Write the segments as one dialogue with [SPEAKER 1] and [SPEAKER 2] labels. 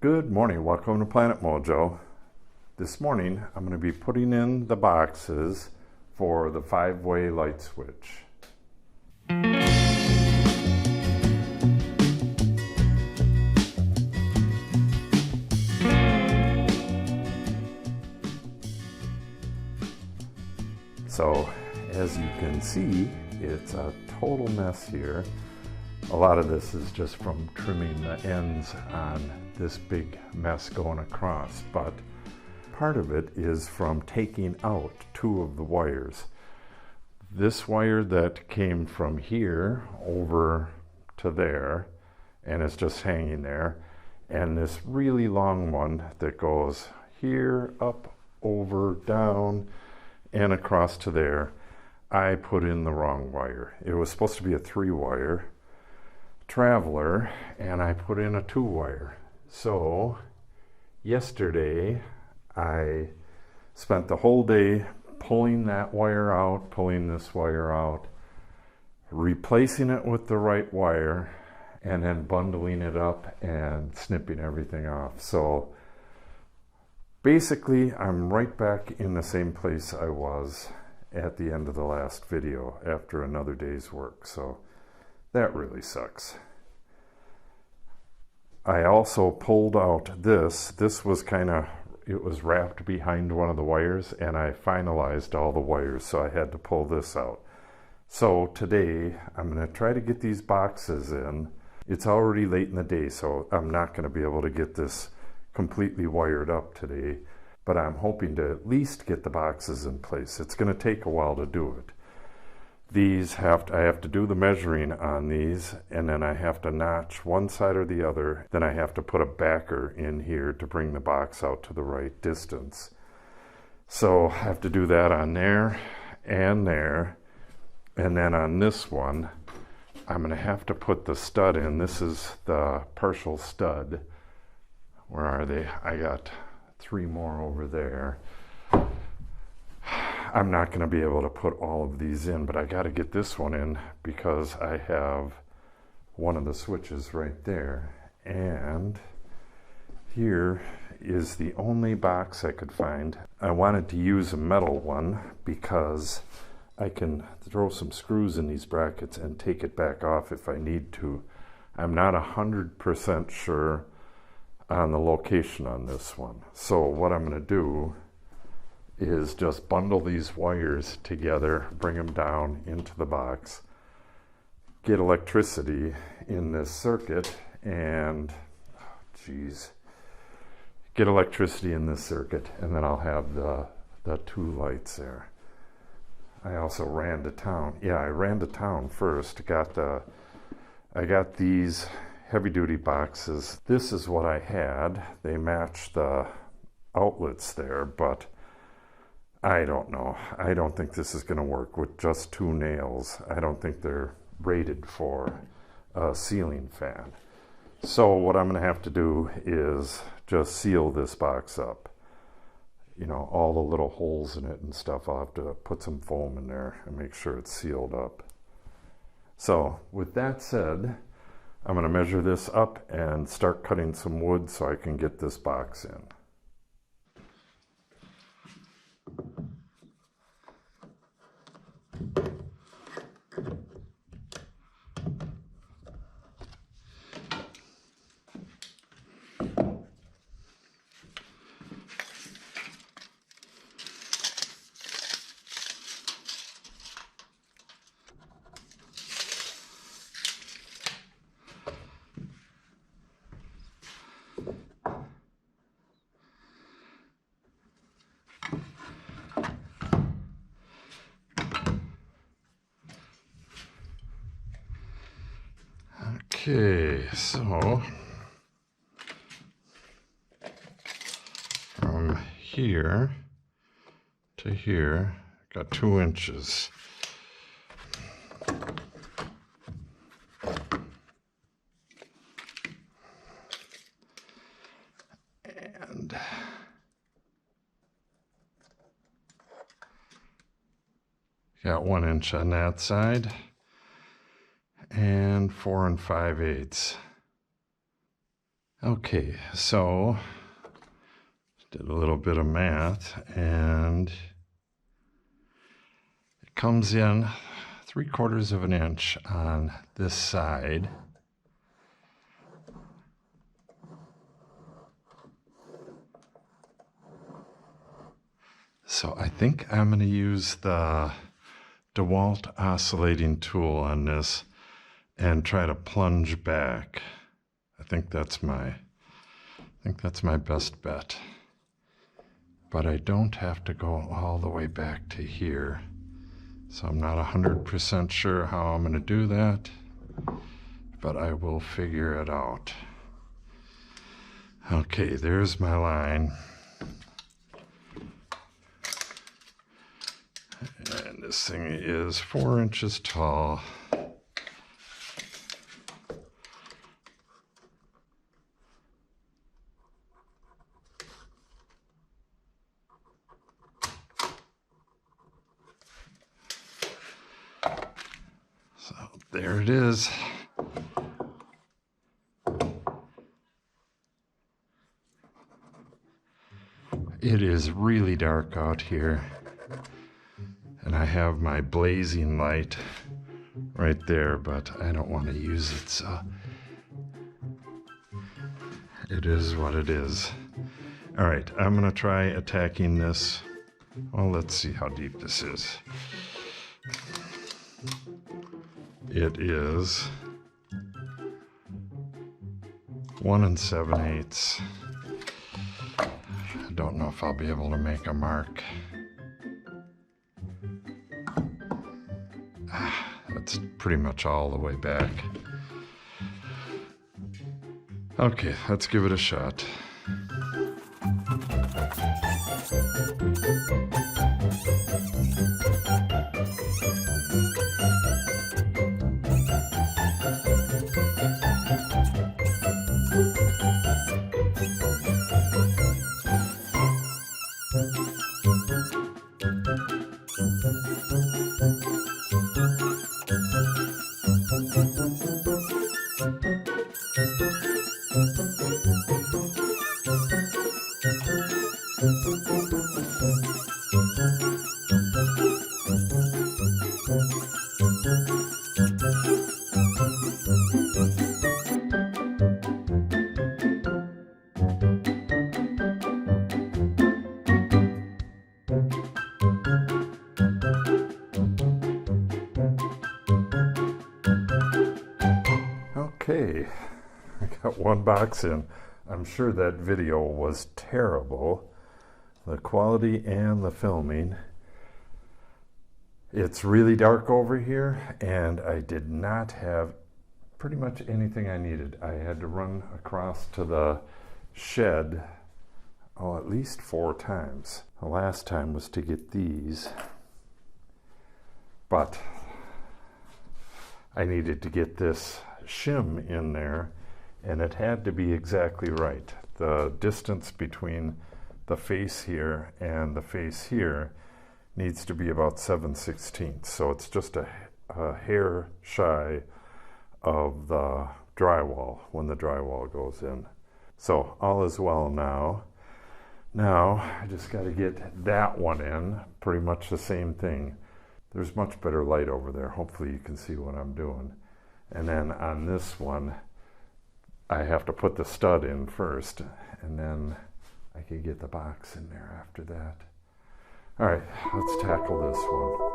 [SPEAKER 1] Good morning, welcome to Planet Mojo. This morning I'm going to be putting in the boxes for the 5-way light switch. So as you can see, it's a total mess here. A lot of this is just from trimming the ends on this big mess going across, but part of it is from taking out 2 of the wires. This wire that came from here over to there and is just hanging there, and this really long one that goes here, up, over, down, and across to there. I put in the wrong wire. It was supposed to be a 3-wire traveler, and I put in a 2-wire. So yesterday I spent the whole day pulling that wire out, pulling this wire out, replacing it with the right wire, and then bundling it up and snipping everything off. So basically I'm right back in the same place I was at the end of the last video after another day's work. So that really sucks. I also pulled out this. This was it was wrapped behind one of the wires, and I finalized all the wires, so I had to pull this out. So today I'm going to try to get these boxes in. It's already late in the day, so I'm not going to be able to get this completely wired up today, but I'm hoping to at least get the boxes in place. It's going to take a while to do it. I have to do the measuring on these, and then I have to notch one side or the other. Then I have to put a backer in here to bring the box out to the right distance. So I have to do that on there, and then on this one, I'm going to have to put the stud in. This is the partial stud. Where are they? I got 3 more over there. I'm not going to be able to put all of these in, but I got to get this one in because I have one of the switches right there. And here is the only box I could find. I wanted to use a metal one because I can throw some screws in these brackets and take it back off if I need to. I'm not 100% sure on the location on this one. So what I'm going to do is just bundle these wires together, bring them down into the box, get electricity in this circuit, and get electricity in this circuit, and then I'll have the 2 lights there. I also ran to town. Yeah, I ran to town first. I got these heavy-duty boxes. This is what I had. They match the outlets there, but I don't know. I don't think this is going to work with just 2 nails. I don't think they're rated for a ceiling fan. So what I'm going to have to do is just seal this box up. You know, all the little holes in it and stuff. I'll have to put some foam in there and make sure it's sealed up. So with that said, I'm going to measure this up and start cutting some wood so I can get this box in. Okay, so from here to here, got 2 inches. And got 1 inch on that side. And 4 5/8. Okay, so did a little bit of math, and it comes in 3/4 of an inch on this side. So I think I'm going to use the DeWalt oscillating tool on this and try to plunge back. I think that's my best bet. But I don't have to go all the way back to here. So I'm not 100% sure how I'm going to do that, but I will figure it out. Okay, there's my line. And this thing is 4 inches tall. So there it is. It is really dark out here, and I have my blazing light right there, but I don't want to use it, so it is what it is. All right, I'm gonna try attacking this. Well, let's see how deep this is. It is 1 7/8. I don't know if I'll be able to make a mark. That's pretty much all the way back. Okay, let's give it a shot. Okay, I got one box in. I'm sure that video was terrible, the quality and the filming. It's really dark over here, and I did not have pretty much anything I needed. I had to run across to the shed, at least 4 times. The last time was to get these, but I needed to get this shim in there, and it had to be exactly right. The distance between the face here and the face here needs to be about 7/16, so it's just a hair shy of the drywall when the drywall goes in. So all is well now. Now I just got to get that one in, pretty much the same thing. There's much better light over there. Hopefully you can see what I'm doing. And then on this one, I have to put the stud in first, and then I can get the box in there after that. All right, let's tackle this one.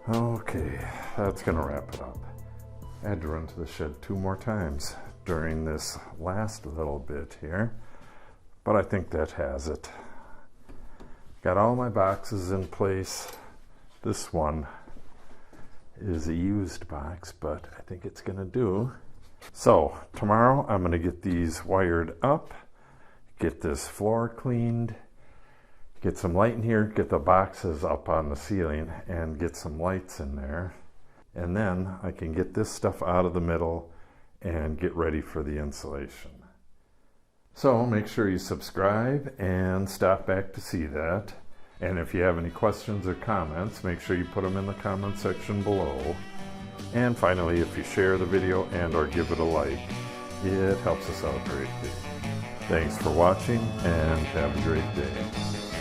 [SPEAKER 1] Okay, that's gonna wrap it up. I had to run to the shed 2 more times during this last little bit here, but I think that has it. Got all my boxes in place. This one is a used box, but I think it's gonna do. So tomorrow I'm gonna get these wired up, get this floor cleaned, get some light in here, get the boxes up on the ceiling and get some lights in there. And then I can get this stuff out of the middle and get ready for the installation. So make sure you subscribe and stop back to see that. And if you have any questions or comments, make sure you put them in the comment section below. And finally, if you share the video and or give it a like, it helps us out greatly. Thanks for watching and have a great day.